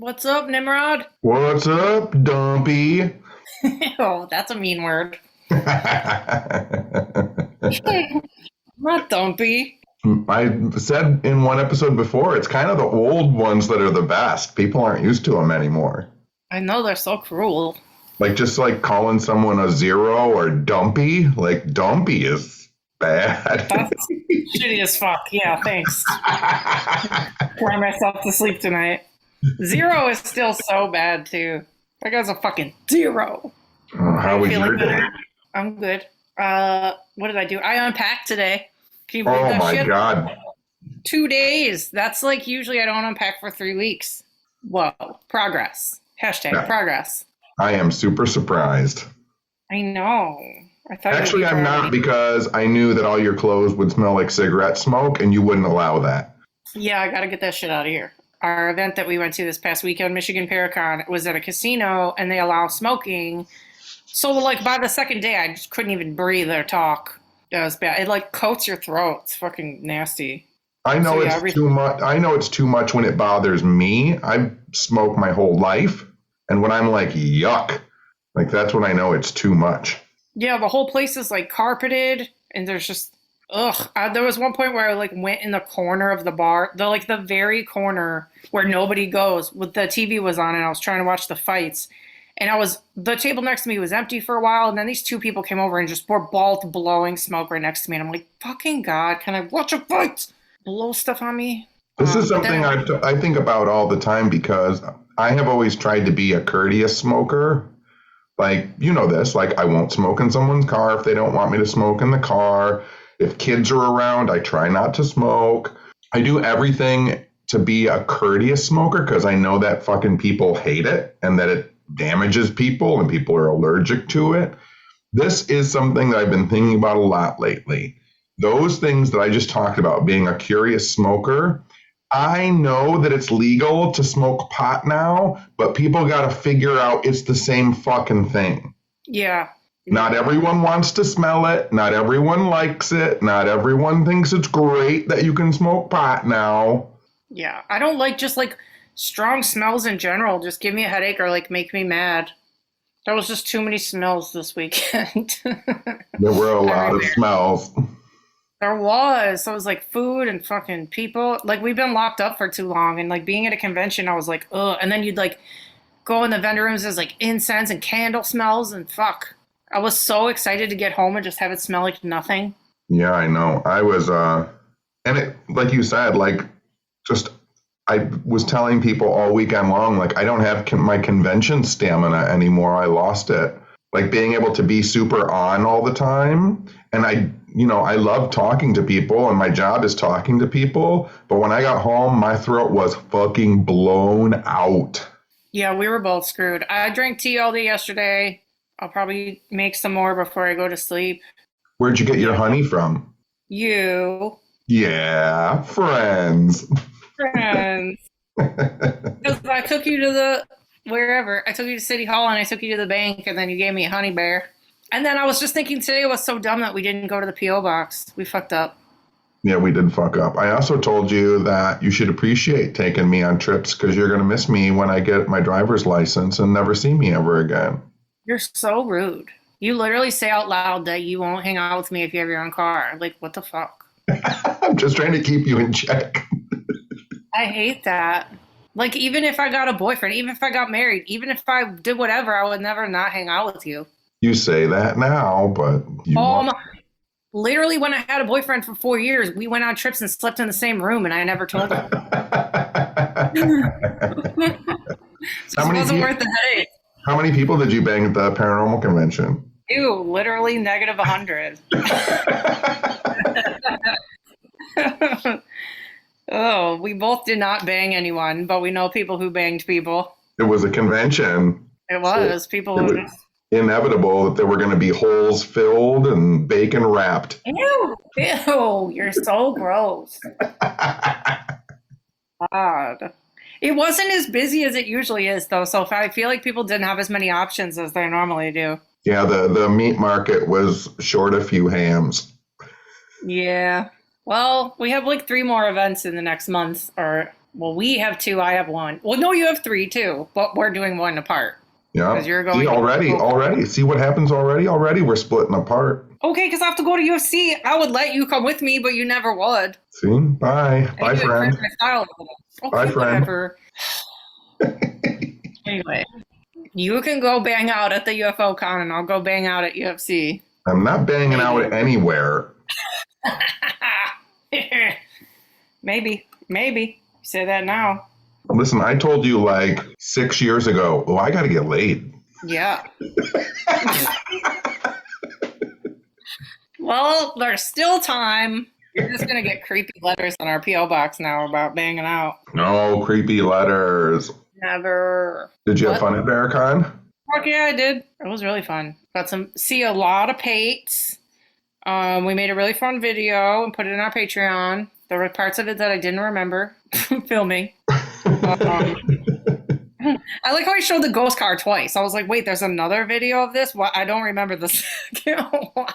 What's up, Nimrod? What's up, Dumpy? Oh, that's a mean word. I Not dumpy. said in one episode before, it's kind of the old ones that are the best. People aren't used to them anymore. I know they're so cruel. Like just like calling someone a zero or dumpy, like dumpy is bad. That's shitty as fuck. Yeah, thanks. Cry myself to sleep tonight. Zero is still so bad, too. That guy's a fucking zero. How was your day? I'm good. What did I do? I unpacked today. Can you believe Oh that my shit? God. 2 days. That's like usually I don't unpack for 3 weeks. Whoa. Progress. Hashtag Yeah. progress. I am super surprised. I know. I thought Actually, I'm not because I knew that all your clothes would smell like cigarette smoke and you wouldn't allow that. Yeah, I gotta get that shit out of here. Our event that we went to this past weekend, Michigan Paracon, was at a casino and they allow smoking. So like by the second day, I just couldn't even breathe or talk. It was bad. It like coats your throat. It's fucking nasty. I know So, yeah, it's too much. I know it's too much when it bothers me. I've smoked my whole life, and when I'm like, yuck, like that's when I know it's too much. Yeah, the whole place is like carpeted, and there's just ugh. There was one point where I like went in the corner of the bar, the very corner where nobody goes. With the TV was on, and I was trying to watch the fights, and the table next to me was empty for a while, and then these two people came over and just were both blowing smoke right next to me, and I'm like, fucking God, can I watch a fight? Blow stuff on me. This is something I think about all the time because I have always tried to be a courteous smoker. Like, you know this, like I won't smoke in someone's car if they don't want me to smoke in the car. If kids are around, I try not to smoke. I do everything to be a courteous smoker because I know that fucking people hate it and that it damages people and people are allergic to it. This is something that I've been thinking about a lot lately. Those things that I just talked about, being a curious smoker, I know that it's legal to smoke pot now, but people got to figure out it's the same fucking thing. Yeah. Not everyone wants to smell it. Not everyone likes it. Not everyone thinks it's great that you can smoke pot now. Yeah. I don't like just like strong smells in general. Just give me a headache or like make me mad. There was just too many smells this weekend. There were a lot of smells. There was. So it was like food and fucking people. Like we've been locked up for too long, and like being at a convention, I was like, ugh. And then you'd like go in the vendor rooms, there's like incense and candle smells, and fuck. I was so excited to get home and just have it smell like nothing. Yeah, I know. I was, and it, like you said, like just, I was telling people all weekend long, like I don't have my convention stamina anymore. I lost it. Like being able to be super on all the time. And I love talking to people and my job is talking to people. But when I got home, my throat was fucking blown out. Yeah, we were both screwed. I drank tea all day yesterday. I'll probably make some more before I go to sleep. Where'd you get your honey from? You. Yeah, friends. Friends. Because I took you to wherever. I took you to City Hall and I took you to the bank and then you gave me a honey bear. And then I was just thinking today was so dumb that we didn't go to the P.O. box. We fucked up. Yeah, we did fuck up. I also told you that you should appreciate taking me on trips because you're going to miss me when I get my driver's license and never see me ever again. You're so rude. You literally say out loud that you won't hang out with me if you have your own car. Like, what the fuck? I'm just trying to keep you in check. I hate that. Like, even if I got a boyfriend, even if I got married, even if I did whatever, I would never not hang out with you. You say that now, but literally when I had a boyfriend for 4 years, we went on trips and slept in the same room and I never told him. So it wasn't worth the headache. How many people did you bang at the paranormal convention? Ew, literally negative 100. Oh, we both did not bang anyone, but we know people who banged people. It was a convention. It was. People it was inevitable that there were going to be holes filled and bacon wrapped. Ew, you're so gross. God. It wasn't as busy as it usually is, though, so I feel like people didn't have as many options as they normally do. Yeah, the meat market was short a few hams. Yeah. Well, we have like 3 more events in the next month, or Well, we have 2. I have 1. Well, no, you have 3 too, but we're doing 1 apart. Yeah. Because you're going. See, already. See what happens already? Already we're splitting apart. Okay, because I have to go to UFC. I would let you come with me, but you never would. See? Bye. Bye, friend. Okay, Bye, friend. whatever. Anyway, you can go bang out at the UFO con, and I'll go bang out at UFC. I'm not banging out anywhere. Maybe. You say that now. Listen, I told you like 6 years ago, I got to get laid. Yeah. Well, there's still time. You're just going to get creepy letters on our P.O. box now about banging out. No creepy letters. Never. Did you have fun at Paracon? Fuck yeah, I did. It was really fun. See a lot of Pates. We made a really fun video and put it in our Patreon. There were parts of it that I didn't remember filming. I like how I showed the ghost car twice. I was like, wait, there's another video of this? What? I don't remember the second one.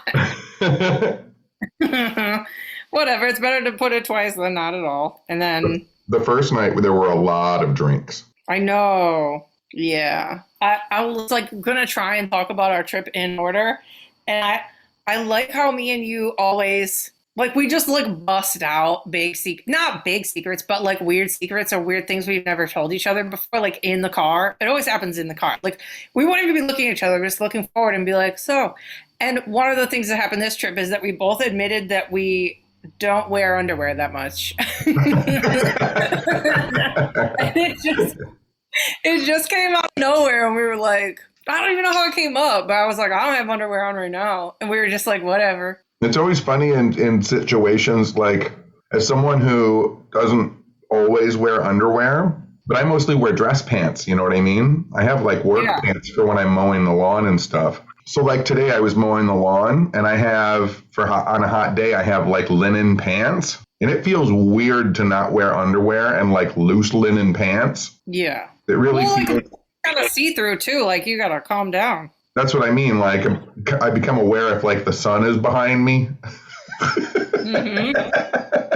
Whatever. It's better to put it twice than not at all. And then the first night there were a lot of drinks. I know. Yeah. I was like going to try and talk about our trip in order. And I like how me and you always, like, we just like bust out not big secrets, but like weird secrets or weird things we've never told each other before, like in the car. It always happens in the car. Like, we won't even be looking at each other, just looking forward and be like, so. And one of the things that happened this trip is that we both admitted that we don't wear underwear that much. It just came out of nowhere, and we were like, I don't even know how it came up, but I was like, I don't have underwear on right now. And we were just like, whatever. It's always funny in situations like, as someone who doesn't always wear underwear, but I mostly wear dress pants, you know what I mean? I have like work pants for when I'm mowing the lawn and stuff. So like today I was mowing the lawn, and I have, on a hot day, I have like linen pants. And it feels weird to not wear underwear and like loose linen pants. Yeah. It really feels like, kind of see-through too. Like, you gotta calm down. That's what I mean. Like, I become aware if like the sun is behind me. Mm-hmm.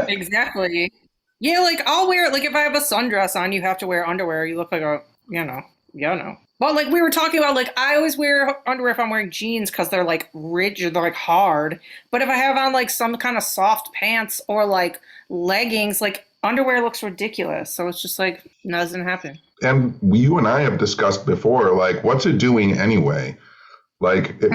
Exactly. Yeah, like I'll wear, like if I have a sundress on, you have to wear underwear. You look like a, you know. But like we were talking about, like I always wear underwear if I'm wearing jeans because they're like rigid, they're like hard. But if I have on like some kind of soft pants or like leggings, like underwear looks ridiculous. So it's just like, it doesn't happen. And you and I have discussed before, like, what's it doing anyway? Like, it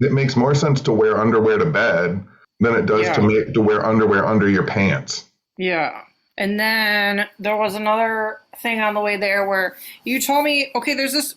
makes more sense to wear underwear to bed than it does to wear underwear under your pants. Yeah. And then there was another thing on the way there where you told me, okay, there's this,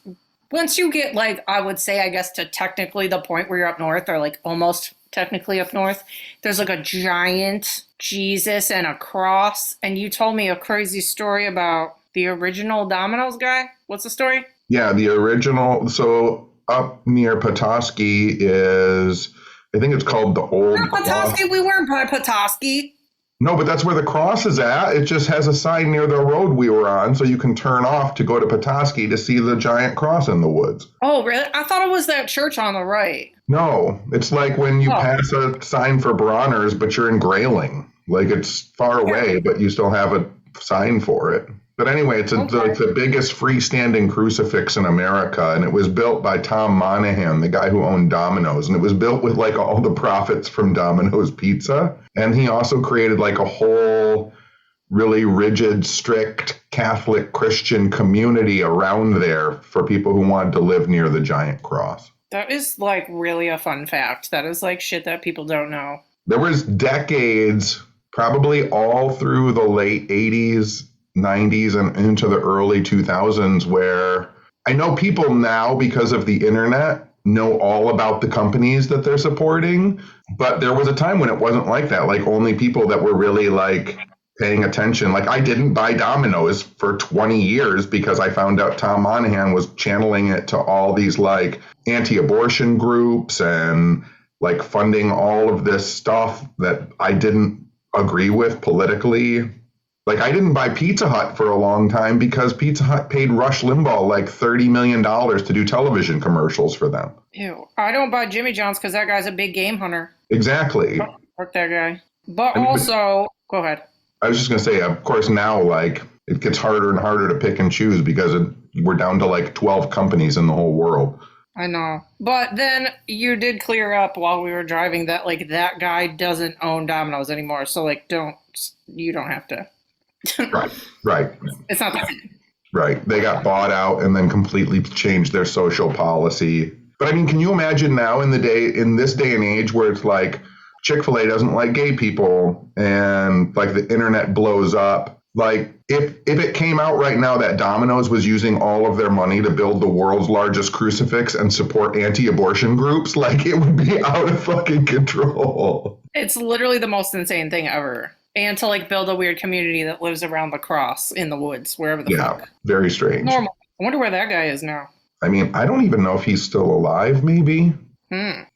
once you get like, I would say, I guess, to technically the point where you're up north, or like almost technically up north, there's like a giant Jesus and a cross. And you told me a crazy story about the original Domino's guy. What's the story? Yeah, the original. So up near Petoskey is, I think it's called the Old Petoskey. We weren't by Petoskey. No, but that's where the cross is at. It just has a sign near the road we were on, so you can turn off to go to Petoskey to see the giant cross in the woods. Oh, really? I thought it was that church on the right. No, it's like when you pass a sign for Bronner's, but you're in Grayling. Like, it's far away, but you still have a sign for it. But anyway, it's the biggest freestanding crucifix in America, and it was built by Tom Monahan, the guy who owned Domino's, and it was built with like all the profits from Domino's Pizza. And he also created like a whole really rigid, strict Catholic Christian community around there for people who wanted to live near the giant cross. That is like really a fun fact. That is like shit that people don't know. There was decades, probably all through the late 80s, 90s and into the early 2000s, where I know people now, because of the internet, know all about the companies that they're supporting. But there was a time when it wasn't like that. Like, only people that were really like paying attention. Like, I didn't buy Domino's for 20 years because I found out Tom Monahan was channeling it to all these like anti-abortion groups and like funding all of this stuff that I didn't agree with politically. Like, I didn't buy Pizza Hut for a long time because Pizza Hut paid Rush Limbaugh like $30 million to do television commercials for them. Ew. I don't buy Jimmy John's because that guy's a big game hunter. Exactly. Fuck that guy. But also, go ahead. I was just going to say, of course, now, like, it gets harder and harder to pick and choose because we're down to like 12 companies in the whole world. I know. But then you did clear up while we were driving that, like, that guy doesn't own Domino's anymore. So, like, you don't have to. Right. It's not the same. Right. They got bought out and then completely changed their social policy. But I mean, can you imagine now in this day and age where it's like Chick-fil-A doesn't like gay people and like the internet blows up? Like if it came out right now that Domino's was using all of their money to build the world's largest crucifix and support anti-abortion groups, like it would be out of fucking control. It's literally the most insane thing ever. And to like build a weird community that lives around the cross in the woods, wherever the fuck. Yeah, very strange. Normal. I wonder where that guy is now. I mean, I don't even know if he's still alive, maybe.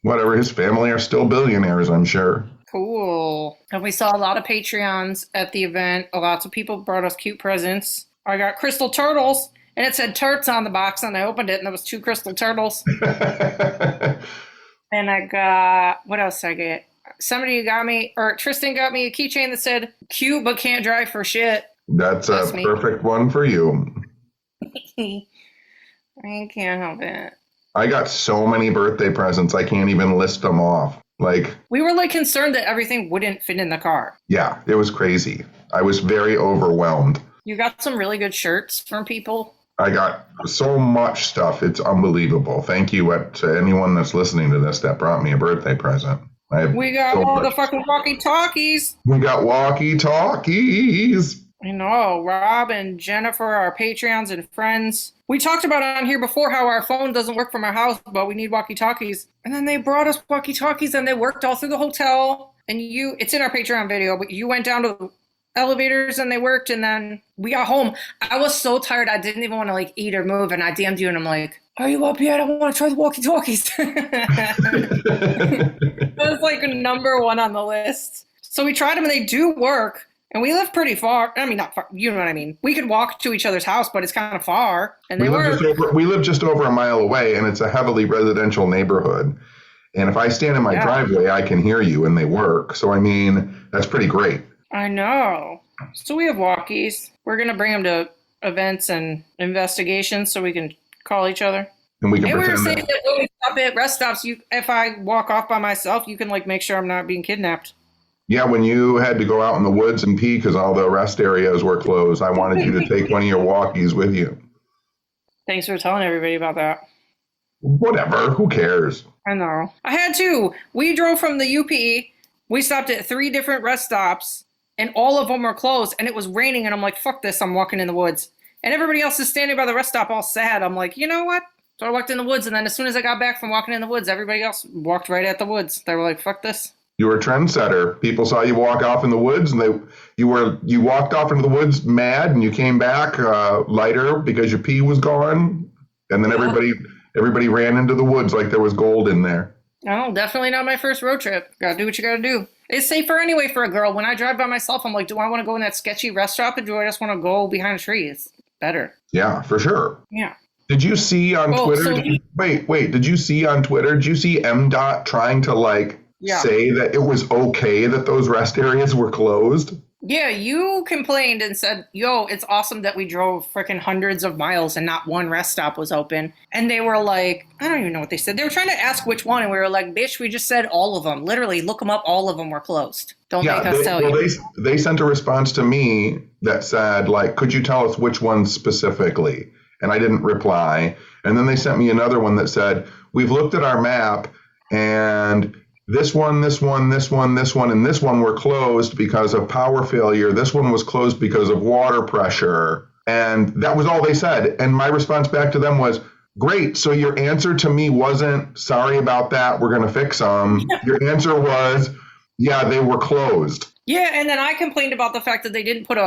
Whatever, his family are still billionaires, I'm sure. Cool. And we saw a lot of Patreons at the event. Lots of people brought us cute presents. I got crystal turtles, and it said turts on the box, and I opened it, and there was 2 crystal turtles. And I got, what else did I get? Tristan got me a keychain that said, cute but can't drive for shit. That's a perfect one for you. I can't help it. I got so many birthday presents, I can't even list them off. Like, we were like concerned that everything wouldn't fit in the car. Yeah, it was crazy. I was very overwhelmed. You got some really good shirts from people. I got so much stuff. It's unbelievable. Thank you to anyone that's listening to this that brought me a birthday present. We got all the fucking walkie-talkies. We got walkie-talkies. I know. Rob and Jennifer, our Patreons and friends. We talked about on here before how our phone doesn't work from our house, but we need walkie-talkies. And then they brought us walkie-talkies and they worked all through the hotel. And it's in our Patreon video, but you went down to the elevators and they worked, and then we got home. I was so tired I didn't even want to like eat or move, and I DM'd you and I'm like, are you up yet? I want to try the walkie-talkies. That was like number 1 on the list. So we tried them and they do work, and we live pretty far. I mean, not far, you know what I mean. We could walk to each other's house, but it's kind of far, and we live just over a mile away, and it's a heavily residential neighborhood. And if I stand in my driveway, I can hear you, and they work. So I mean, that's pretty great. I know. So we have walkies. We're going to bring them to events and investigations so we can call each other. And we were saying that when we stop at rest stops, if I walk off by myself, you can like make sure I'm not being kidnapped. Yeah, when you had to go out in the woods and pee because all the rest areas were closed, I wanted you to take one of your walkies with you. Thanks for telling everybody about that. Whatever. Who cares? I know. I had to. We drove from the UP. We stopped at 3 different rest stops, and all of them were closed, and it was raining, and I'm like, fuck this, I'm walking in the woods. And everybody else is standing by the rest stop all sad. I'm like, you know what? So I walked in the woods, and then as soon as I got back from walking in the woods, everybody else walked right at the woods. They were like, fuck this. You were a trendsetter. People saw you walk off in the woods, and you walked off into the woods mad, and you came back lighter because your pee was gone, and then everybody ran into the woods like there was gold in there. Oh, definitely not my first road trip. Gotta do what you gotta do. It's safer anyway for a girl. When I drive by myself, I'm like, do I want to go in that sketchy rest stop, or do I just want to go behind a tree? It's better. Yeah, for sure. Yeah. Did you see on Twitter? Wait. Did you see on Twitter? Did you see MDOT trying to say that it was okay that those rest areas were closed? Yeah, you complained and said, yo, it's awesome that we drove freaking hundreds of miles and not one rest stop was open. And they were like, I don't even know what they said. They were trying to ask which one, and we were like, bitch, we just said all of them. Literally, look them up. All of them were closed. Don't make us tell you. They sent a response to me that said, like, could you tell us which one specifically? And I didn't reply. And then they sent me another one that said, we've looked at our map, and this one, and this one were closed because of power failure. This one was closed because of water pressure. And that was all they said. And my response back to them was, great. So your answer to me wasn't, sorry about that, we're going to fix them. Your answer was, yeah, they were closed. Yeah, and then I complained about the fact that they didn't put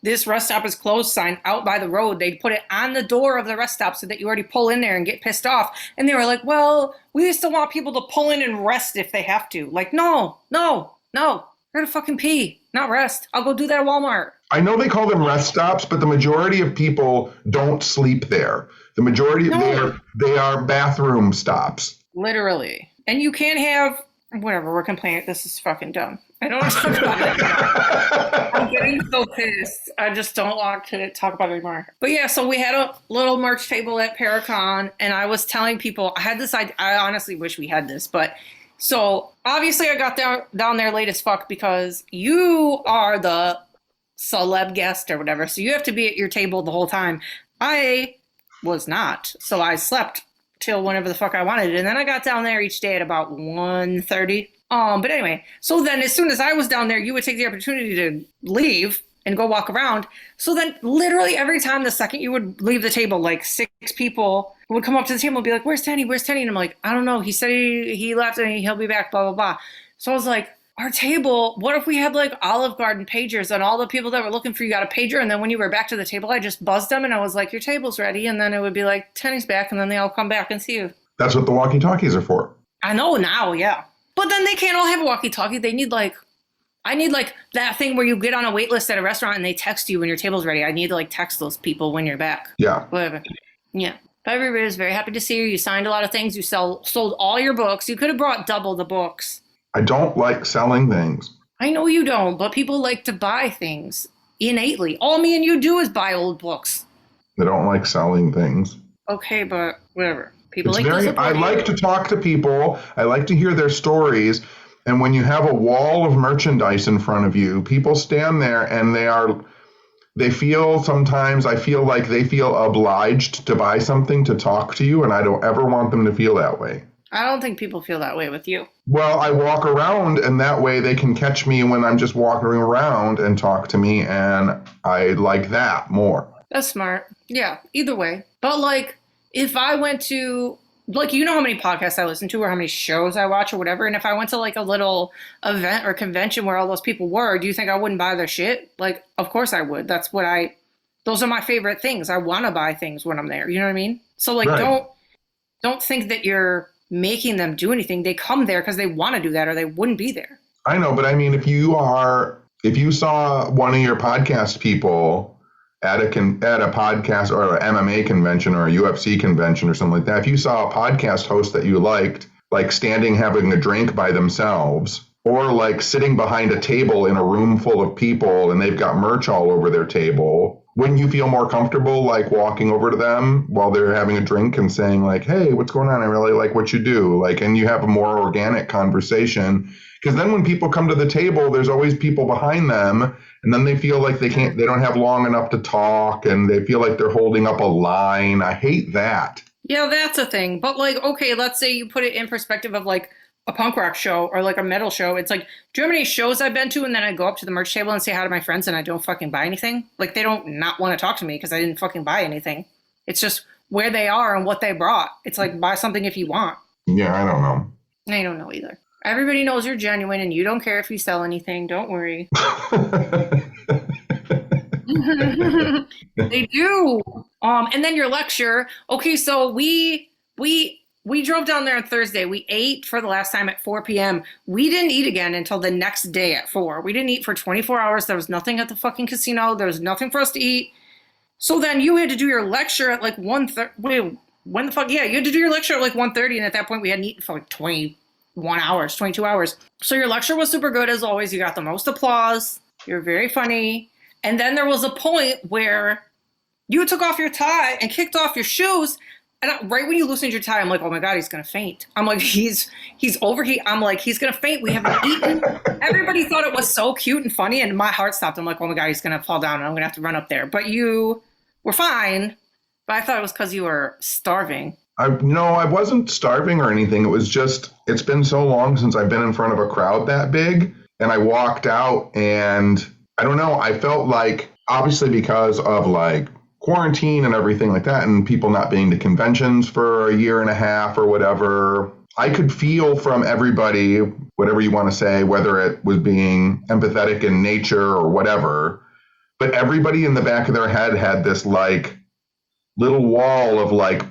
this rest stop is closed sign out by the road. They put it on the door of the rest stop so that you already pull in there and get pissed off. And they were like, well, we still want people to pull in and rest if they have to. Like, no. You're gonna fucking pee, not rest. I'll go do that at Walmart. I know they call them rest stops, but the majority of people don't sleep there. The majority, they are bathroom stops. Literally. And you can't have, whatever, we're complaining. This is fucking dumb. I don't want to talk about it. I'm getting so pissed. I just don't want to talk about it anymore. But yeah, so we had a little merch table at Paracon, and I was telling people I had this idea. I honestly wish we had this, but so obviously I got down there late as fuck because you are the celeb guest or whatever, so you have to be at your table the whole time. I was not, so I slept till whenever the fuck I wanted, and then I got down there each day at about 1:30. But anyway, so then as soon as I was down there, you would take the opportunity to leave and go walk around. So then literally every time the second you would leave the table, like 6 people would come up to the table and be like, where's Tenny? Where's Tenny? And I'm like, I don't know. He said he left and he'll be back, blah, blah, blah. So I was like, our table, what if we had like Olive Garden pagers and all the people that were looking for you got a pager? And then when you were back to the table, I just buzzed them and I was like, your table's ready. And then it would be like, Tenny's back. And then they all come back and see you. That's what the walkie-talkies are for. I know now, yeah. But then they can't all have a walkie-talkie. They need like, I need like that thing where you get on a wait list at a restaurant and they text you when your table's ready. I need to like text those people when you're back. Yeah. Whatever. Yeah. But everybody was very happy to see you. You signed a lot of things. You sold all your books. You could have brought double the books. I don't like selling things. I know you don't, but people like to buy things innately. All me and you do is buy old books. I don't like selling things. Okay, but whatever. People It's like to very, support I you. like to talk to people. I like to hear their stories. And when you have a wall of merchandise in front of you, people stand there and they feel sometimes, I feel like they feel obliged to buy something to talk to you. And I don't ever want them to feel that way. I don't think people feel that way with you. Well, I walk around and that way they can catch me when I'm just walking around and talk to me. And I like that more. That's smart. Yeah, either way. But like, if I went to, like, you know how many podcasts I listen to or how many shows I watch or whatever. And if I went to like a little event or convention where all those people were, do you think I wouldn't buy their shit? Like, of course I would. Those are my favorite things. I want to buy things when I'm there. You know what I mean? So like, Right. don't think that you're making them do anything. They come there because they want to do that or they wouldn't be there. I know, but I mean, if you saw one of your podcast people at a podcast or an MMA convention or a UFC convention or something like that, if you saw a podcast host that you liked, like standing having a drink by themselves, or like sitting behind a table in a room full of people and they've got merch all over their table, wouldn't you feel more comfortable like walking over to them while they're having a drink and saying like, hey, what's going on? I really like what you do. Like, and you have a more organic conversation. Because then when people come to the table, there's always people behind them. And then they feel like they don't have long enough to talk and they feel like they're holding up a line. I hate that. Yeah, that's a thing. But like, okay, let's say you put it in perspective of like a punk rock show or like a metal show. It's like, do you know how many shows I've been to and then I go up to the merch table and say hi to my friends and I don't fucking buy anything? Like, they don't not want to talk to me because I didn't fucking buy anything. It's just where they are and what they brought. It's like, buy something if you want. Yeah, I don't know. I don't know either. Everybody knows you're genuine and you don't care if you sell anything. Don't worry. They do. And then your lecture. Okay, so we drove down there on Thursday. We ate for the last time at 4 p.m. We didn't eat again until the next day at 4. We didn't eat for 24 hours. There was nothing at the fucking casino. There was nothing for us to eat. So then you had to do your lecture at like 1:30. Wait, when the fuck? Yeah, you had to do your lecture at like 1:30, and at that point we hadn't eaten for like 21 hours, 22 hours. So your lecture was super good as always. You got the most applause. You're very funny. And then there was a point where you took off your tie and kicked off your shoes. And right when you loosened your tie, I'm like, oh my God, he's going to faint. I'm like, he's overheat. I'm like, he's going to faint. We haven't eaten. Everybody thought it was so cute and funny. And my heart stopped. I'm like, oh my God, he's going to fall down and I'm going to have to run up there. But you were fine. But I thought it was because you were starving. No, I wasn't starving or anything. It was just, it's been so long since I've been in front of a crowd that big. And I walked out and I don't know, I felt like, obviously because of like quarantine and everything like that, and people not being to conventions for a year and a half or whatever, I could feel from everybody, whatever you want to say, whether it was being empathetic in nature or whatever, but everybody in the back of their head had this like little wall of like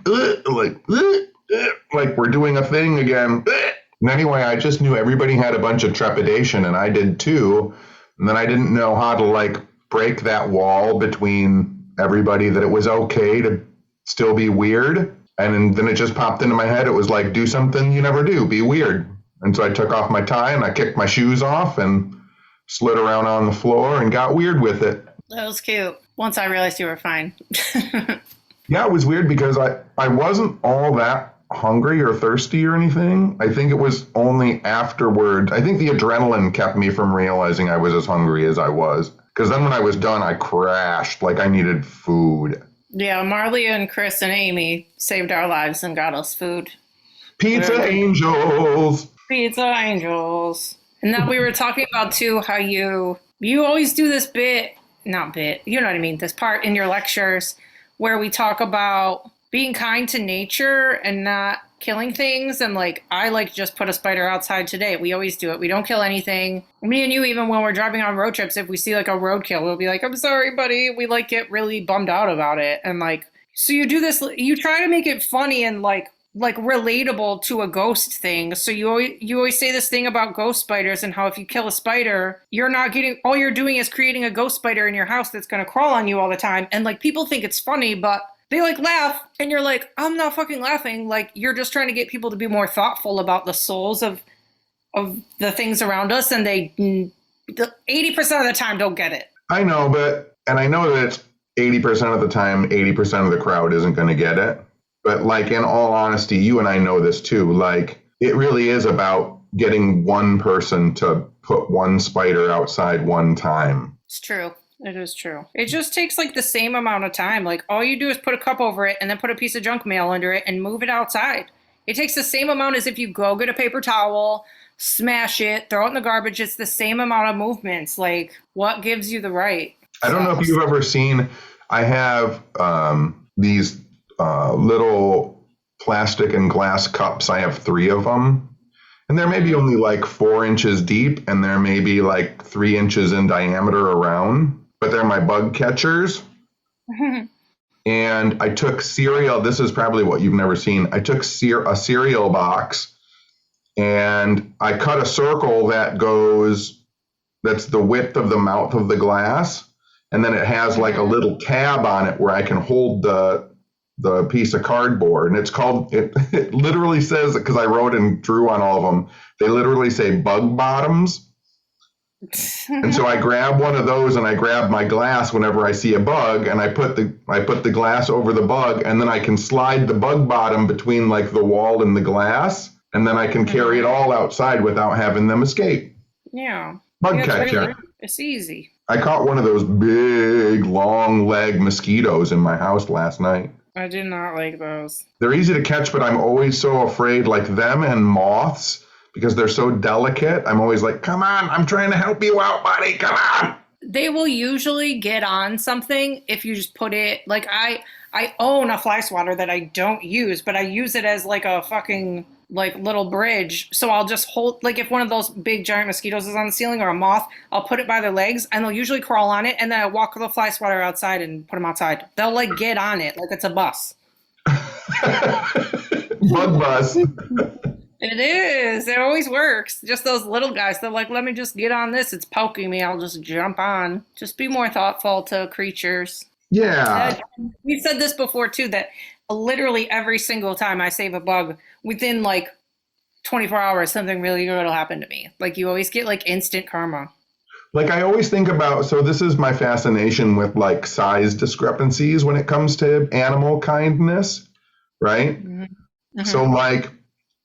we're doing a thing again. And anyway, I just knew everybody had a bunch of trepidation and I did too. And then I didn't know how to like break that wall between everybody, that it was okay to still be weird. And then it just popped into my head. It was like, do something you never do, be weird. And so I took off my tie and I kicked my shoes off and slid around on the floor and got weird with it. That was cute. Once I realized you were fine. Yeah, it was weird because I wasn't all that hungry or thirsty or anything. I think it was only afterward. I think the adrenaline kept me from realizing I was as hungry as I was. Because then when I was done, I crashed like I needed food. Yeah, Marley and Chris and Amy saved our lives and got us food. Pizza angels. Pizza angels. And that we were talking about too, how you always do this not bit, you know what I mean, this part in your lectures where we talk about being kind to nature and not killing things. And like, I like just put a spider outside today. We always do it. We don't kill anything. Me and you, even when we're driving on road trips, if we see like a roadkill, we'll be like, I'm sorry, buddy. We like get really bummed out about it. And like, so you do this, you try to make it funny and like relatable to a ghost thing. So you always say this thing about ghost spiders and how if you kill a spider, all you're doing is creating a ghost spider in your house that's going to crawl on you all the time. And like, people think it's funny, but they like laugh and you're like, I'm not fucking laughing. Like, you're just trying to get people to be more thoughtful about the souls of the things around us. And they 80% of the time don't get it. I know, and I know that it's 80% of the time, 80% of the crowd isn't going to get it. But like, in all honesty, you and I know this too. Like, it really is about getting one person to put one spider outside one time. It's true. It is true. It just takes like the same amount of time. Like, all you do is put a cup over it and then put a piece of junk mail under it and move it outside. It takes the same amount as if you go get a paper towel, smash it, throw it in the garbage. It's the same amount of movements. Like, what gives you the right? I don't know if you've ever seen, I have these little plastic and glass cups. I have 3 of them. And they're maybe only like 4 inches deep and they're maybe like 3 inches in diameter around. But they're my bug catchers. And I took cereal. This is probably what you've never seen. I took a cereal box and I cut a circle that's the width of the mouth of the glass. And then it has like a little tab on it where I can hold the piece of cardboard. And it's called, it literally says, because I wrote and drew on all of them, they literally say bug bottoms. And so I grab one of those and I grab my glass whenever I see a bug and I put the glass over the bug and then I can slide the bug bottom between like the wall and the glass and then I can carry it all outside without having them escape. Yeah. Bug catcher. It's easy. I caught one of those big long leg mosquitoes in my house last night. I did not like those. They're easy to catch, but I'm always so afraid, like them and moths, because they're so delicate. I'm always like, come on, I'm trying to help you out, buddy. Come on. They will usually get on something if you just put it, like I own a fly swatter that I don't use, but I use it as like a fucking like little bridge. So I'll just hold, like if one of those big giant mosquitoes is on the ceiling or a moth, I'll put it by their legs and they'll usually crawl on it. And then I walk the fly swatter outside and put them outside. They'll like get on it like it's a bus. Bug bus. It is. It always works. Just those little guys. They're like, let me just get on this. It's poking me. I'll just jump on. Just be more thoughtful to creatures. Yeah. We've said this before, too, that literally every single time I save a bug, within like 24 hours, something really good will happen to me. Like you always get like instant karma. Like I always think about, so this is my fascination with like size discrepancies when it comes to animal kindness, right? Mm-hmm. Mm-hmm. So like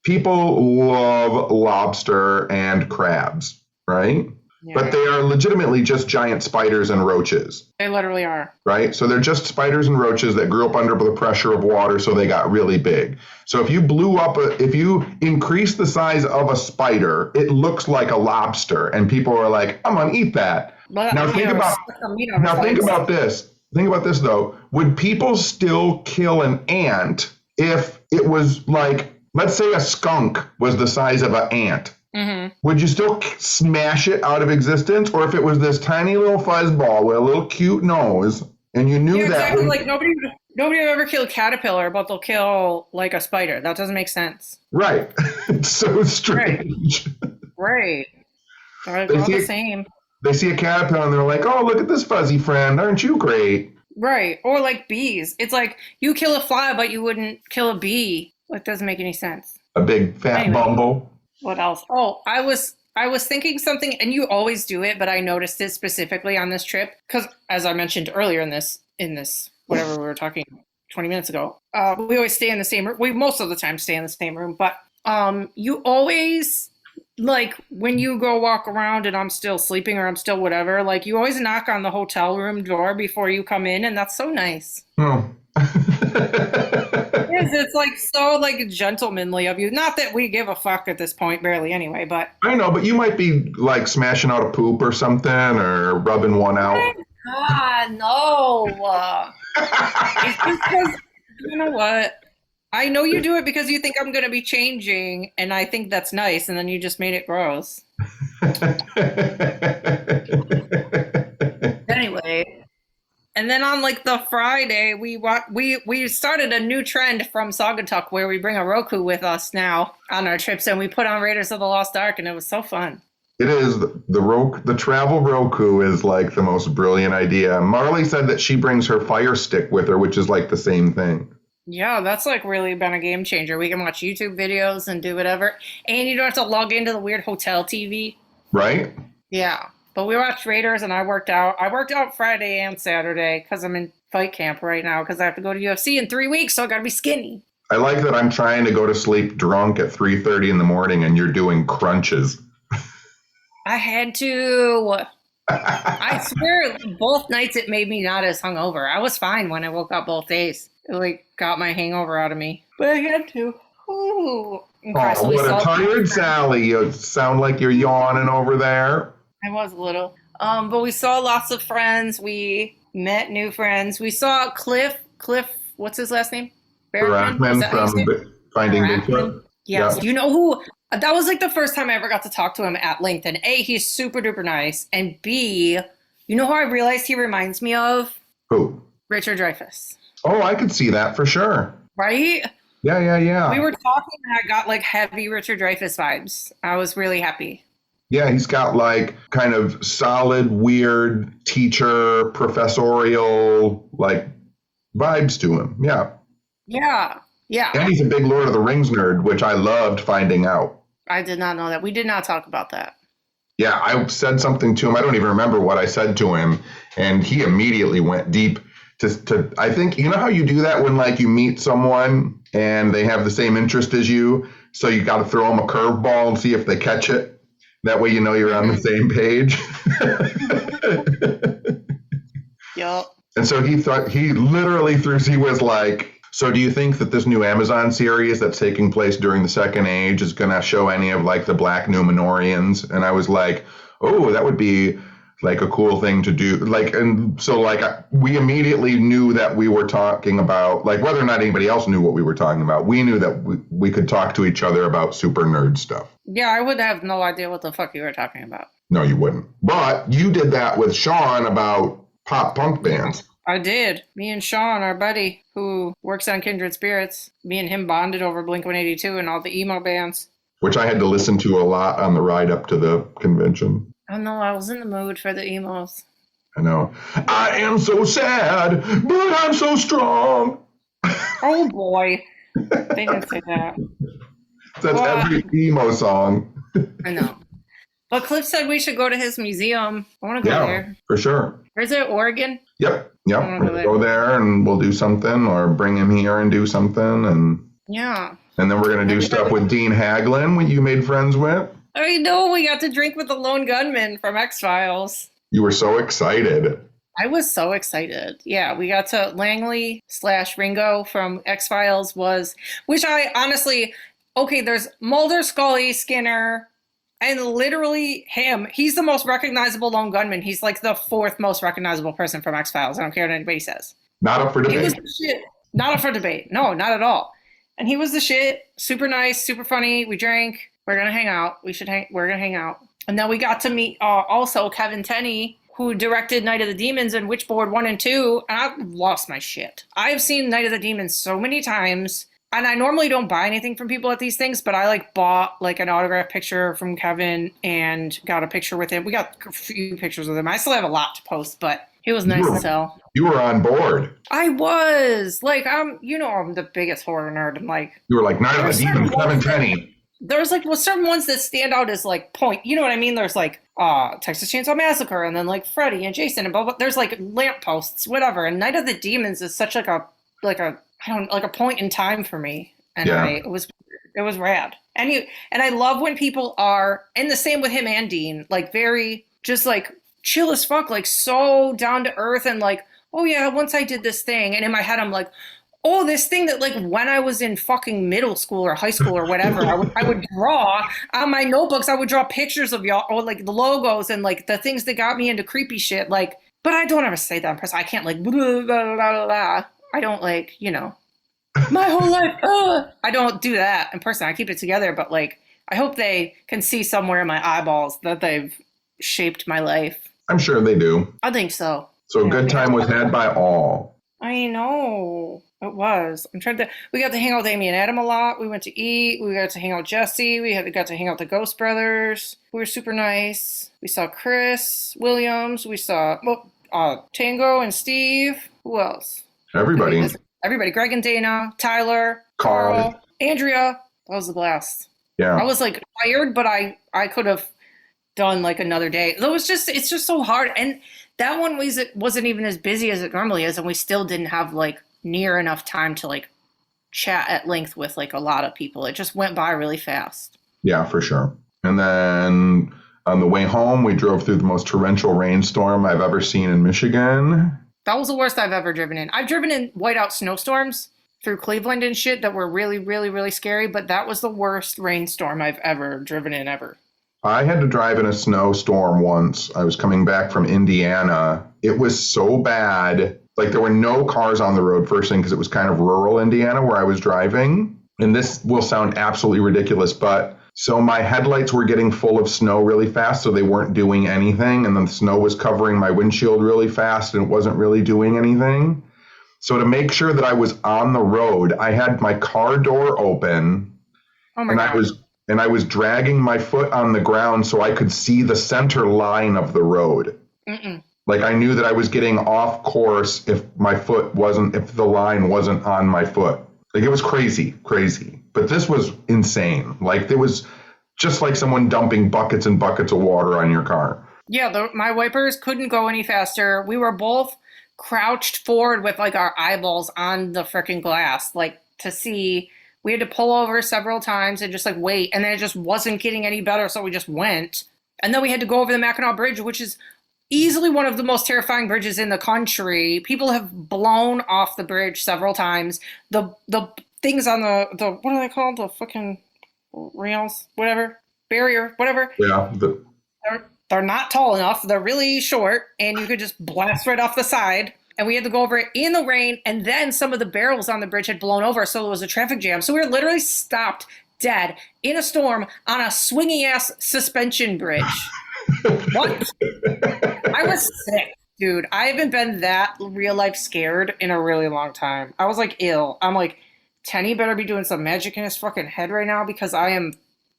people love lobster and crabs, right? Yeah. But they are legitimately just giant spiders and roaches. They literally are. Right? So they're just spiders and roaches that grew up under the pressure of water, so they got really big. So if you if you increase the size of a spider, it looks like a lobster, and people are like, I'm going to eat that. But, now think about this. Think about this, though. Would people still kill an ant if it was like, let's say a skunk was the size of an ant? Mm-hmm. Would you still smash it out of existence? Or if it was this tiny little fuzzball with a little cute nose and you knew that... Exactly, like nobody would ever kill a caterpillar, but they'll kill like a spider. That doesn't make sense. Right. It's so strange. Right. They're all the same. They see a caterpillar and they're like, oh, look at this fuzzy friend. Aren't you great? Right. Or like bees. It's like you kill a fly, but you wouldn't kill a bee. That doesn't make any sense. A big fat bumble. What else? Oh, I was I was thinking something, and you always do it, but I noticed it specifically on this trip because, as I mentioned earlier in this whatever we were talking 20 minutes ago, we always stay in the same room. We most of the time stay in the same room, but you always like when you go walk around and I'm still sleeping or I'm still whatever, like you always knock on the hotel room door before you come in, and that's so nice. Oh. Yes, it's like so like gentlemanly of you. Not that we give a fuck at this point, barely anyway, but I know, but you might be like smashing out a poop or something or rubbing one out. God, no. It's because you know what? I know you do it because you think I'm going to be changing, and I think that's nice, and then you just made it gross. Anyway, and then on like the Friday, we started a new trend from Saugatuck where we bring a Roku with us now on our trips, and we put on Raiders of the Lost Ark, and it was so fun. It is the travel Roku is like the most brilliant idea. Marley said that she brings her Fire Stick with her, which is like the same thing. Yeah, that's like really been a game changer. We can watch YouTube videos and do whatever, and you don't have to log into the weird hotel TV. Right? Yeah, but we watched Raiders, and I worked out. I worked out Friday and Saturday because I'm in fight camp right now because I have to go to UFC in 3 weeks, so I got to be skinny. I like that I'm trying to go to sleep drunk at 3:30 in the morning, and you're doing crunches. I had to. I swear, both nights it made me not as hungover. I was fine when I woke up both days. It like got my hangover out of me, but I had to. Ooh. Oh, what a tired Sally! You sound like you're yawning over there. I was a little. But we saw lots of friends. We met new friends. We saw Cliff. What's his last name? Barrackman from Finding Bigfoot. Yes. Yeah. You know who? That was like the first time I ever got to talk to him at length. And A, he's super duper nice. And B, you know who I realized he reminds me of? Who? Richard Dreyfuss. Oh, I could see that for sure. Right? Yeah. We were talking and I got like heavy Richard Dreyfuss vibes. I was really happy. Yeah, he's got like kind of solid, weird teacher, professorial like vibes to him. Yeah. Yeah. And he's a big Lord of the Rings nerd, which I loved finding out. I did not know that. We did not talk about that. Yeah, I said something to him. I don't even remember what I said to him. And he immediately went deep to I think, you know how you do that when like you meet someone and they have the same interest as you? So you got to throw them a curveball and see if they catch it. That way you know you're on the same page. Yep. And so he literally he was like, so do you think that this new Amazon series that's taking place during the Second Age is going to show any of like the Black Numenorians? And I was like, oh, that would be like a cool thing to do. Like, and so like we immediately knew that we were talking about, like whether or not anybody else knew what we were talking about, we knew that we could talk to each other about super nerd stuff. Yeah, I would have no idea what the fuck you were talking about. No, you wouldn't. But you did that with Sean about pop punk bands. I did. Me and Sean, our buddy, who works on Kindred Spirits, me and him bonded over Blink-182 and all the emo bands. Which I had to listen to a lot on the ride up to the convention. Oh no, I was in the mood for the emos. I know. I am so sad, but I'm so strong. Oh boy. They didn't say that. That's every emo song. I know. But Cliff said we should go to his museum. I want to go there. For sure. Where's it, Oregon? Yep. We'll go there and we'll do something or bring him here and do something. And then we're going to do stuff with Dean Haglin, what you made friends with. I know. We got to drink with the Lone Gunmen from X-Files. You were so excited. I was so excited. Yeah, we got to Langley/Ringo from X-Files which I honestly, okay, there's Mulder, Scully, Skinner, and literally him. He's the most recognizable Lone Gunman. He's like the fourth most recognizable person from X-Files. I don't care what anybody says. Not up for debate. He was the shit. Not up for debate. No, not at all. And he was the shit. Super nice, super funny. We drank. We're going to hang out. We're going to hang out. And then we got to meet also Kevin Tenney, who directed Night of the Demons and Witchboard 1 and 2. And I lost my shit. I've seen Night of the Demons so many times. And I normally don't buy anything from people at these things, but I like bought like an autograph picture from Kevin and got a picture with him. We got a few pictures with him. I still have a lot to post, but it was nice to tell. You were on board. I was. Like, I'm the biggest horror nerd. And like, you were like, Night of the Demons, Kevin Tenney. there's like certain ones that stand out as like point. You know what I mean? There's like Texas Chainsaw Massacre, and then like Freddy and Jason and blah blah. There's like lampposts, whatever. And Night of the Demons is such like a I don't like a point in time for me, and Yeah. it was rad. And I love when people are, and the same with him and Dean, like very just like chill as fuck, like so down to earth, and like, oh yeah, once I did this thing, and in my head I'm like, oh, this thing that like when I was in fucking middle school or high school or whatever, I would draw on my notebooks. I would draw pictures of y'all or like the logos and like the things that got me into creepy shit. Like, but I don't ever say that in person. I can't like blah, blah, blah, blah, blah. I don't like my whole life. I don't do that in person. I keep it together, but like I hope they can see somewhere in my eyeballs that they've shaped my life. I'm sure they do. I think so. So a Yeah, good time was had by all. I know. It was. We got to hang out with Amy and Adam a lot. We went to eat. We got to hang out with Jesse. Got to hang out with the Ghost Brothers. We were super nice. We saw Chris Williams. We saw Tango and Steve. Who else? Everybody. Everybody. Greg and Dana. Tyler. Carl. Andrea. That was the blast. Yeah. I was like tired, but I could have done like another day. It's just so hard. And that one wasn't even as busy as it normally is, and we still didn't have like near enough time to like chat at length with like a lot of people. It just went by really fast. Yeah, for sure. And then on the way home, we drove through the most torrential rainstorm I've ever seen in Michigan. That was the worst I've ever driven in. I've driven in whiteout snowstorms through Cleveland and shit that were really, really, really scary, but that was the worst rainstorm I've ever driven in ever. I had to drive in a snowstorm once. I was coming back from Indiana. It was so bad. Like there were no cars on the road first thing because it was kind of rural Indiana where I was driving. And this will sound absolutely ridiculous, but so my headlights were getting full of snow really fast, so they weren't doing anything. And then the snow was covering my windshield really fast and it wasn't really doing anything. So to make sure that I was on the road, I had my car door open. Oh my God. I was dragging my foot on the ground so I could see the center line of the road. Mm-mm. Like I knew that I was getting off course if the line wasn't on my foot. Like it was crazy. But this was insane. Like it was just like someone dumping buckets and buckets of water on your car. Yeah, my wipers couldn't go any faster. We were both crouched forward with like our eyeballs on the freaking glass, like to see. We had to pull over several times and just like wait, and then it just wasn't getting any better, so we just went. And then we had to go over the Mackinac Bridge, which is easily one of the most terrifying bridges in the country. People have blown off the bridge several times. The things on the what are they called? The fucking rails, whatever, barrier, whatever. Yeah. They're not tall enough. They're really short, and you could just blast right off the side. And we had to go over it in the rain, and then some of the barrels on the bridge had blown over, so there was a traffic jam. So we were literally stopped dead in a storm on a swingy-ass suspension bridge. What? I was sick, dude. I haven't been that real-life scared in a really long time. I was, like, ill. I'm like, Tenny better be doing some magic in his fucking head right now because I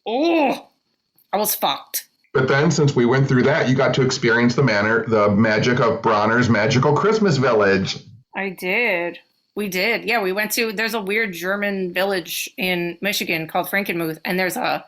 was fucked. But then, since we went through that, you got to experience the magic of Bronner's Magical Christmas Village. I did. We did. Yeah, we went to, there's a weird German village in Michigan called Frankenmuth, and there's a,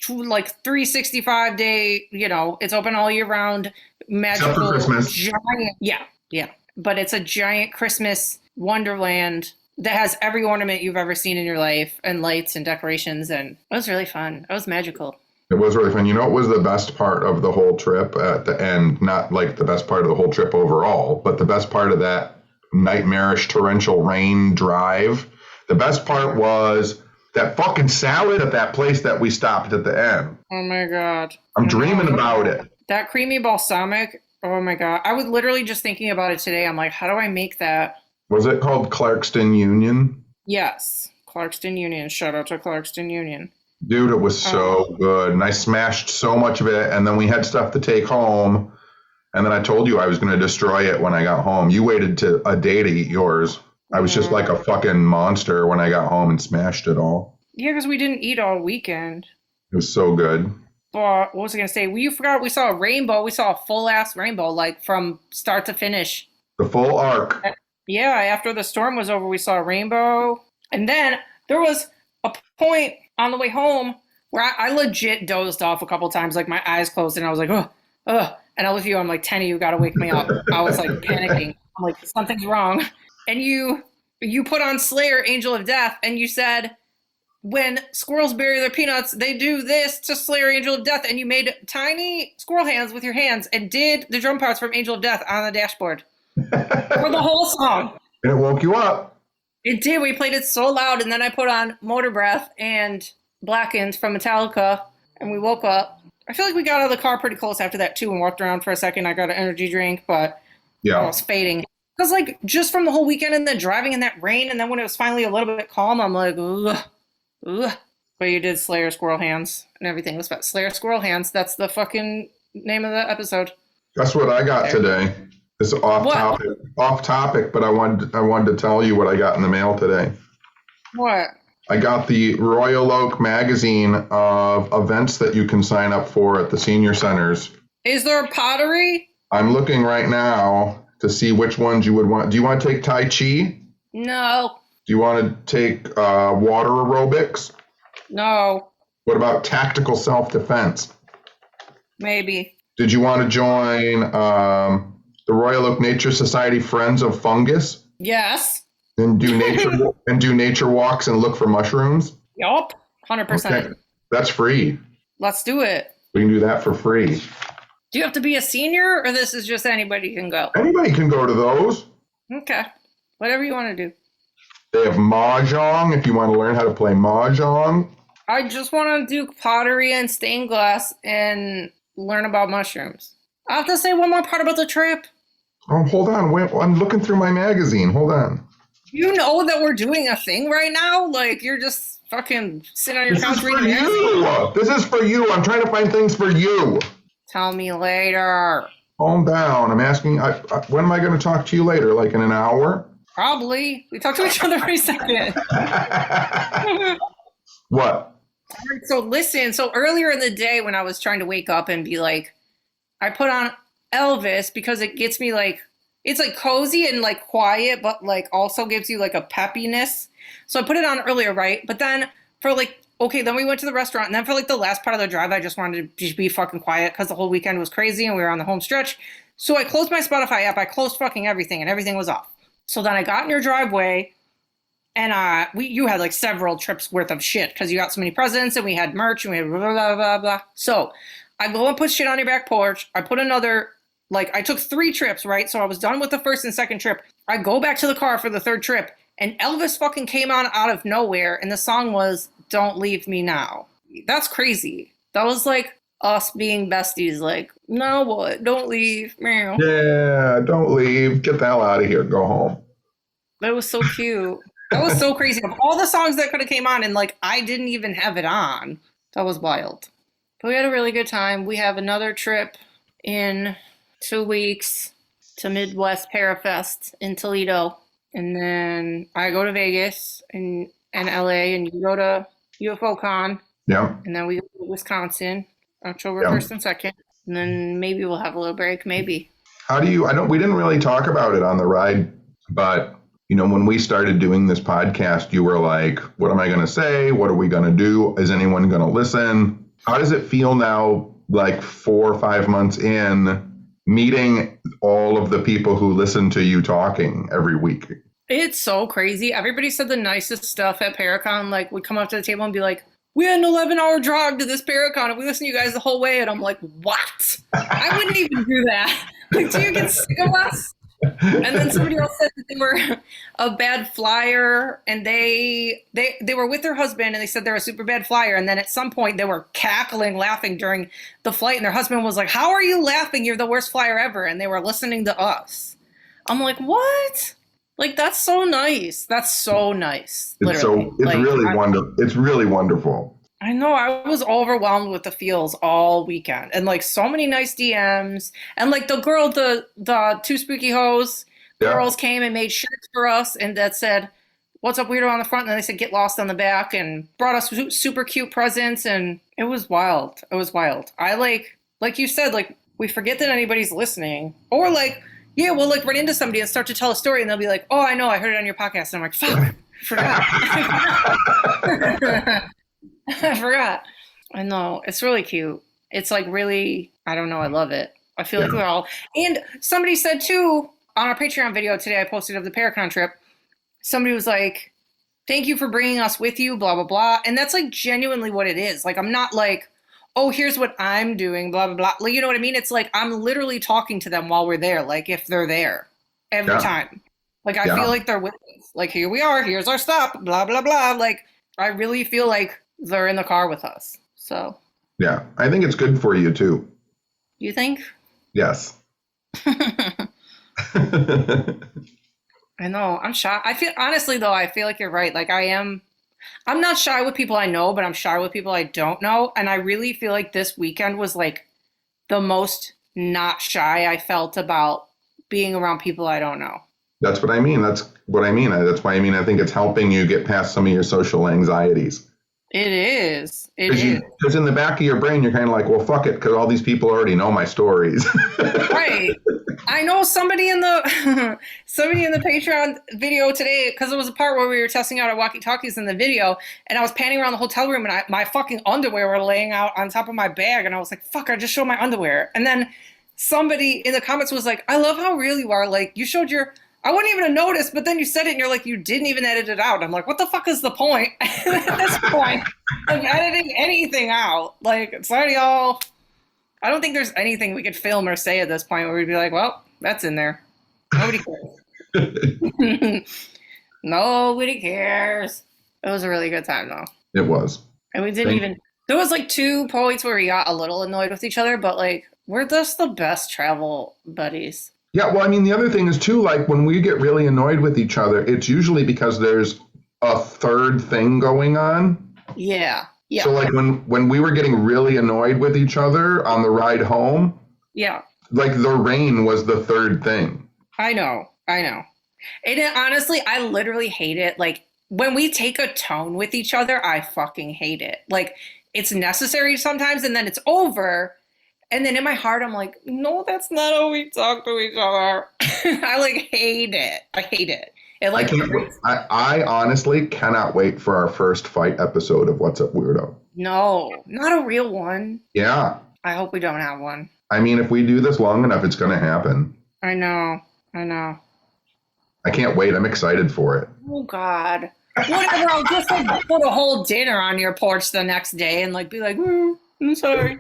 like, 365 day, it's open all year round, magical, Christmas. Giant, yeah. But it's a giant Christmas wonderland that has every ornament you've ever seen in your life, and lights and decorations, and it was really fun. It was magical. It was really fun. You know what was the best part of the whole trip at the end? Not like the best part of the whole trip overall, but the best part of that nightmarish torrential rain drive. The best part was that fucking salad at that place that we stopped at the end. Oh my God. I'm dreaming about it. That creamy balsamic. Oh my God. I was literally just thinking about it today. I'm like, how do I make that? Was it called Clarkston Union? Yes. Clarkston Union. Shout out to Clarkston Union. Dude, it was so good. And I smashed so much of it. And then we had stuff to take home. And then I told you I was going to destroy it when I got home. You waited to a day to eat yours. I was just like a fucking monster when I got home and smashed it all. Yeah, because we didn't eat all weekend. It was so good. But what was I going to say? You forgot we saw a rainbow. We saw a full-ass rainbow, like from start to finish. The full arc. Yeah, after the storm was over, we saw a rainbow. And then there was a point on the way home where I legit dozed off a couple times, like my eyes closed, and I was like, oh, oh. And I looked at you, I'm like, Tenny, you gotta wake me up. I was like panicking. I'm like, something's wrong. And you put on Slayer, Angel of Death, and you said, when squirrels bury their peanuts, they do this to Slayer, Angel of Death, and you made tiny squirrel hands with your hands and did the drum parts from Angel of Death on the dashboard for the whole song. And it woke you up. It did. We played it so loud, and then I put on Motor Breath and Blackened from Metallica, and we woke up. I feel like we got out of the car pretty close after that, too, and walked around for a second. I got an energy drink, but I was fading. Because, like, just from the whole weekend and then driving in that rain, and then when it was finally a little bit calm, I'm like, ugh, ugh. But you did Slayer Squirrel Hands, and everything was about Slayer Squirrel Hands. That's the fucking name of the episode. That's what I got today. It's off topic, but I wanted to tell you what I got in the mail today. What? I got the Royal Oak magazine of events that you can sign up for at the senior centers. Is there pottery? I'm looking right now to see which ones you would want. Do you want to take Tai Chi? No. Do you want to take water aerobics? No. What about tactical self-defense? Maybe. Did you want to join the Royal Oak Nature Society Friends of Fungus? Yes. And do nature walks and look for mushrooms? Yup. 100%. Okay. That's free. Let's do it. We can do that for free. Do you have to be a senior, or this is just anybody can go? Anybody can go to those. Okay. Whatever you want to do. They have Mahjong if you want to learn how to play Mahjong. I just want to do pottery and stained glass and learn about mushrooms. I have to say one more part about the trip. Oh, hold on. Wait, I'm looking through my magazine. Hold on. You know that we're doing a thing right now? Like, you're just fucking sitting on your couch reading magazines? This is for you. I'm trying to find things for you. Tell me later. Calm down. I'm asking, when am I going to talk to you later? Like in an hour? Probably. We talk to each other every second. What? All right, so listen. So earlier in the day when I was trying to wake up and be like, I put on Elvis because it gets me like, it's like cozy and like quiet, but like also gives you like a peppiness. So I put it on earlier, right? But then for like, okay, then we went to the restaurant, and then for like the last part of the drive, I just wanted to just be fucking quiet because the whole weekend was crazy and we were on the home stretch. So I closed my Spotify app, I closed fucking everything, and everything was off. So then I got in your driveway, and you had like several trips worth of shit because you got so many presents, and we had merch, and we had blah, blah, blah, blah. So I go and put shit on your back porch. I put another, like, I took 3 trips, right? So I was done with the first and second trip. I go back to the car for the third trip, and Elvis fucking came on out of nowhere, and the song was Don't Leave Me Now. That's crazy. That was like us being besties, like, no, what? Don't leave. Meow. Yeah, don't leave. Get the hell out of here. Go home. That was so cute. That was so crazy. Of all the songs that could have came on, and like, I didn't even have it on. That was wild. But we had a really good time. We have another trip in 2 weeks to Midwest Parafest in Toledo. And then I go to Vegas and LA, and you go to UFO Con. Yeah. And then we go to Wisconsin, October 1st and 2nd. And then maybe we'll have a little break, maybe. How do you, we didn't really talk about it on the ride, but, you know, when we started doing this podcast, you were like, what am I going to say? What are we going to do? Is anyone going to listen? How does it feel now, like 4 or 5 months in, meeting all of the people who listen to you talking every week? It's so crazy. Everybody said the nicest stuff at Paracon. Like, we'd come up to the table and be like, we had an 11-hour drive to this Paracon, and we listened to you guys the whole way. And I'm like, what? I wouldn't even do that. Like, do you get sick of us? And then somebody else said that they were a bad flyer, and they were with their husband, and they said they're a super bad flyer. And then at some point they were cackling, laughing during the flight, and their husband was like, how are you laughing? You're the worst flyer ever. And they were listening to us. I'm like, what? Like, that's so nice. That's so nice. Literally. It's really wonderful. I know. I was overwhelmed with the feels all weekend, and like so many nice DMs, and like the girl, the 2 spooky hoes girls came and made shirts for us, and that said, "What's up, weirdo?" on the front, and then they said, "Get lost" on the back, and brought us super cute presents, and it was wild. It was wild. I like you said, like, we forget that anybody's listening, or like, yeah, we'll like run into somebody and start to tell a story, and they'll be like, "Oh, I know, I heard it on your podcast," and I'm like, "Fuck, I forgot." I forgot. I know. It's really cute. It's like really, I don't know. I love it. I feel like Yeah. we're all. And somebody said too on our Patreon video today I posted of the Paracon trip, somebody was like, thank you for bringing us with you, blah, blah, blah. And that's like genuinely what it is. Like, I'm not like, oh, here's what I'm doing, blah, blah, blah. Like, you know what I mean? It's like I'm literally talking to them while we're there, like if they're there every Yeah. time. Like, I feel Yeah. like they're with us. Like, here we are, here's our stop, blah, blah, blah. Like, I really feel like they're in the car with us. So, Yeah. I think it's good for you too. you think? Yes. I know. I'm shy. I feel honestly though, I feel like you're right. Like I'm not shy with people I know, but I'm shy with people I don't know. And I really feel like this weekend was like the most not shy I felt about being around people I don't know. That's what I mean. That's what I mean. That's why I mean I think it's helping you get past some of your social anxieties. It is. It is. Because in the back of your brain, you're kind of like, well, fuck it, because all these people already know my stories. Right. I know somebody in the somebody in the Patreon video today, because it was a part where we were testing out our walkie-talkies in the video, and I was panning around the hotel room, and my fucking underwear were laying out on top of my bag, and I was like, "Fuck!" I just showed my underwear, and then somebody in the comments was like, "I love how real you are. Like you showed your." I wouldn't even have noticed, but then you said it, and you're like, "You didn't even edit it out." I'm like, "What the fuck is the point at this point of editing anything out? Like it's already all." I don't think there's anything we could film or say at this point where we'd be like, well, that's in there. Nobody cares. Nobody cares. It was a really good time, though. It was. And we didn't even, there was like 2 points where we got a little annoyed with each other, but like, we're just the best travel buddies. Yeah, well, I mean, the other thing is, too, like, when we get really annoyed with each other, it's usually because there's a third thing going on. Yeah. Yeah. So, like, when we were getting really annoyed with each other on the ride home, yeah. like, the rain was the third thing. I know. And honestly, I literally hate it. Like, when we take a tone with each other, I fucking hate it. Like, it's necessary sometimes, and then it's over. And then in my heart, I'm like, no, that's not how we talk to each other. I, like, hate it. I hate it. It like I honestly cannot wait for our first fight episode of What's Up Weirdo. No, not a real one. Yeah. I hope we don't have one. I mean, if we do this long enough, it's going to happen. I know. I can't wait. I'm excited for it. Oh, God. Whatever, I'll just like put a whole dinner on your porch the next day and like be like, I'm sorry.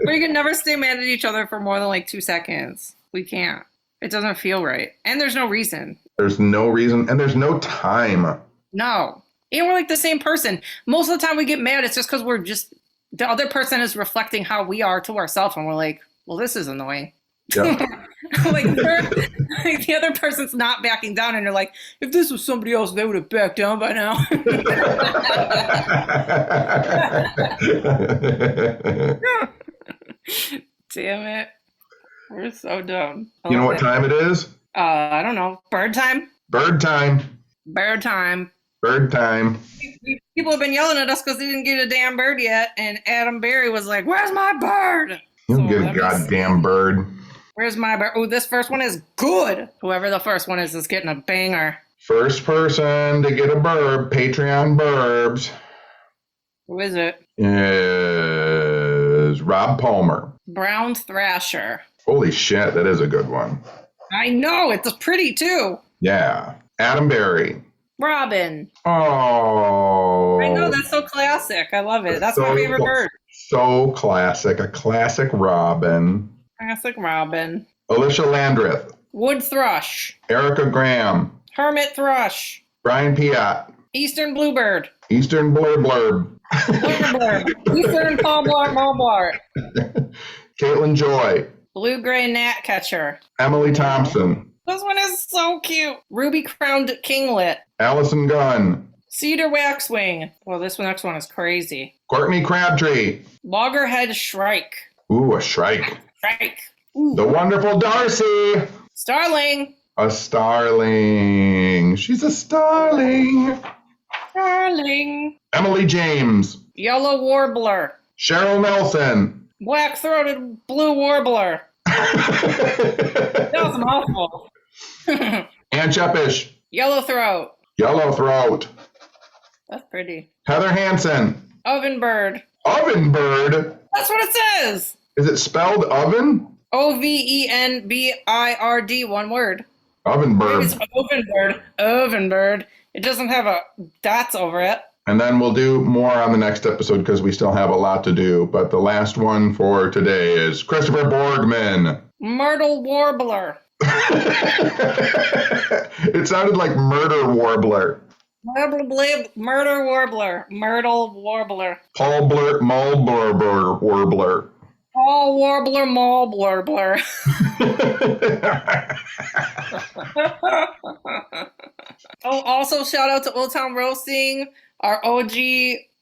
We can never stay mad at each other for more than like 2 seconds. We can't. It doesn't feel right. And there's no reason. There's no reason. And there's no time. No. And we're like the same person. Most of the time we get mad, it's just because we're just, the other person is reflecting how we are to ourselves. And we're like, well, this is annoying. Yep. like the other person's not backing down. And you're like, if this was somebody else, they would have backed down by now. Damn it. We're so dumb. You know what time it is? I don't know. Bird time? Bird time. Bird time. Bird time. People have been yelling at us because they didn't get a damn bird yet. And Adam Berry was like, where's my bird? You get a goddamn bird. Where's my bird? Oh, this first one is good. Whoever the first one is getting a banger. First person to get a burb, Patreon burbs. Who is it? Is Rob Palmer. Brown Thrasher. Holy shit, that is a good one. I know, it's pretty too. Yeah. Adam Berry. Robin. Oh. I know, that's so classic. I love it. That's my favorite bird. So classic. A classic Robin. Classic Robin. Alicia Landreth. Wood Thrush. Erica Graham. Hermit Thrush. Brian Piat. Eastern Bluebird. Eastern Blurb Blurb. Blurb. Eastern Palblart Malblart. Caitlin Joy. Blue-gray gnatcatcher. Emily Thompson. This one is so cute. Ruby-crowned kinglet. Allison Gunn. Cedar waxwing. Well, this next one is crazy. Courtney Crabtree. Loggerhead shrike. Ooh, a shrike. Shrike. Ooh. The wonderful Darcy. Starling. A starling. She's a starling. Starling. Emily James. Yellow warbler. Cheryl Nelson. Black-throated blue warbler. That was a mouthful. Ann Chepish. Yellow throat. Yellow throat. That's pretty. Heather Hansen. Oven bird. Oven bird? That's what it says. Is it spelled oven? Ovenbird. One word. Oven Maybe bird. it's oven bird. Oven bird. It doesn't have a dots over it. And then we'll do more on the next episode because we still have a lot to do. But the last one for today is Christopher Borgman. Myrtle warbler. It sounded like murder warbler. Murder warbler. Myrtle warbler. Paul Blurt Mulbur warbler. Paul warbler, mall blur. Oh, also shout out to Old Town Roasting, our OG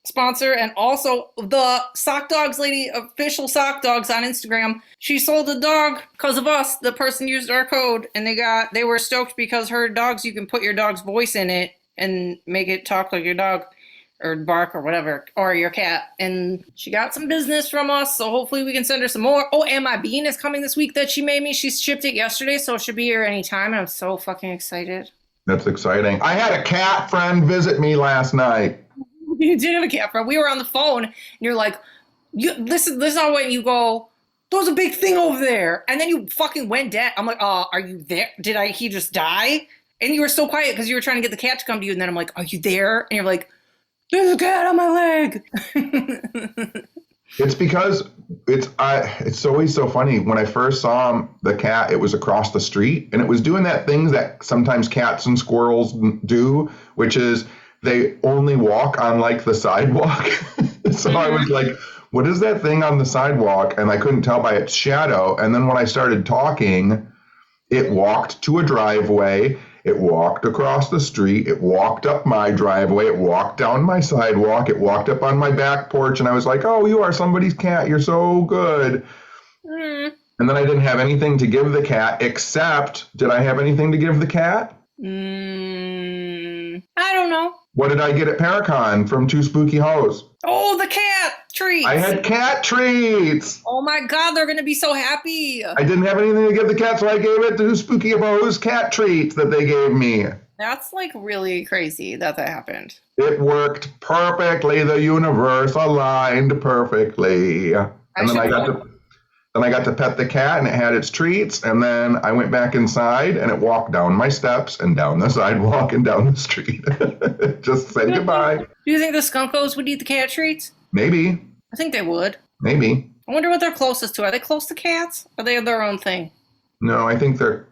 sponsor, and also the Sock Dogs lady, official Sock Dogs on Instagram. She sold a dog because of us. The person used our code, and they were stoked because her dogs, you can put your dog's voice in it and make it talk like your dog or bark or whatever, or your cat. And she got some business from us, so hopefully we can send her some more. Oh, and my bean is coming this week that she made me. She shipped it yesterday, so it should be here anytime, and I'm so fucking excited. That's exciting. I had a cat friend visit me last night. You did have a cat friend. We were on the phone, and you're like, this is how when you go, there's a big thing over there. And then you fucking went dead. I'm like, are you there? He just die? And you were so quiet because you were trying to get the cat to come to you. And then I'm like, are you there? And you're like, there's a cat on my leg. It's because it's always so funny. When I first saw the cat, it was across the street, and it was doing that things that sometimes cats and squirrels do, which is they only walk on like the sidewalk. So I was like, what is that thing on the sidewalk? And I couldn't tell by its shadow. And then when I started talking, it walked to a driveway. It walked across the street. It walked up my driveway. It walked down my sidewalk. It walked up on my back porch. And I was like, oh, you are somebody's cat. You're so good. And then I didn't have anything to give the cat except, did I have anything to give the cat? I don't know. What did I get at Paracon from Two Spooky Hoes? Oh, the cat treats. I had cat treats. Oh my God, they're going to be so happy. I didn't have anything to give the cat, so I gave it to Spooky Hoes cat treats that they gave me. That's like really crazy that happened. It worked perfectly. The universe aligned perfectly. And then I got to pet the cat, and it had its treats. And then I went back inside, and it walked down my steps and down the sidewalk and down the street. Just said goodbye. Do you think the skunkos would eat the cat treats? Maybe. I think they would. Maybe. I wonder what they're closest to. Are they close to cats? Or are they their own thing? No, I think they're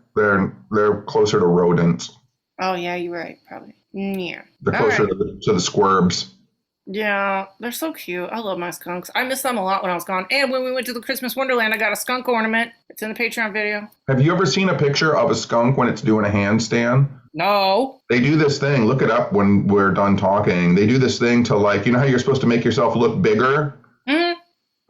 closer to rodents. Oh yeah, you're right. Probably. Yeah. They're closer to the squirps. Yeah, they're so cute. I love my skunks. I miss them a lot when I was gone. And when we went to the Christmas Wonderland, I got a skunk ornament. It's in the Patreon video. Have you ever seen a picture of a skunk when it's doing a handstand? No. They do this thing. Look it up when we're done talking. They do this thing to, like, you know how you're supposed to make yourself look bigger? Mm-hmm.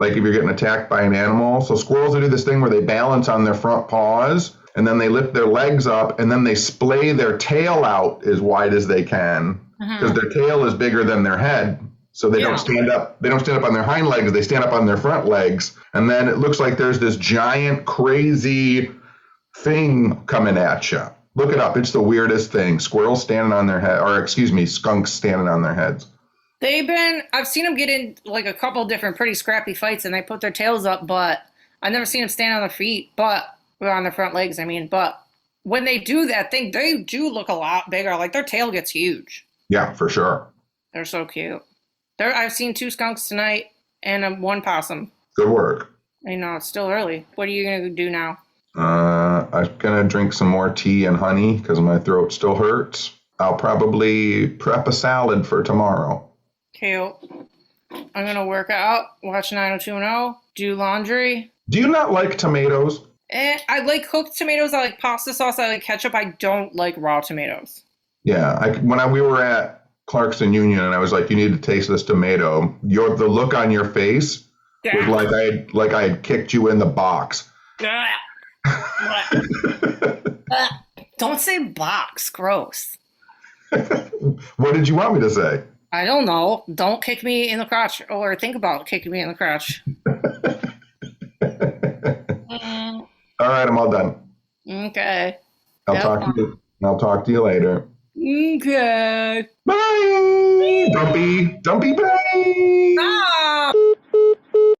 Like if you're getting attacked by an animal. So squirrels, they do this thing where they balance on their front paws, and then they lift their legs up, and then they splay their tail out as wide as they can. Because their tail is bigger than their head. So they don't stand up. They don't stand up on their hind legs. They stand up on their front legs. And then it looks like there's this giant, crazy thing coming at you. Look it up. It's the weirdest thing. Squirrels standing on their head, skunks standing on their heads. I've seen them get in like a couple different pretty scrappy fights, and they put their tails up, but I've never seen them stand on their feet, or on their front legs, but when they do that thing, they do look a lot bigger. Like their tail gets huge. Yeah, for sure. They're so cute. I've seen 2 skunks tonight and 1 possum. Good work. I know, it's still early. What are you going to do now? I'm going to drink some more tea and honey because my throat still hurts. I'll probably prep a salad for tomorrow. Cute. I'm going to work out, watch 90210, do laundry. Do you not like tomatoes? I like cooked tomatoes. I like pasta sauce. I like ketchup. I don't like raw tomatoes. Yeah, we were at Clarkson Union, and I was like, you need to taste this tomato. The look on your face was like I had kicked you in the box. Don't say box. Gross. What did you want me to say? I don't know. Don't kick me in the crotch, or think about kicking me in the crotch. All right, I'm all done. Okay. I'll talk to you later. Okay. Bye. Dumpy. Bye.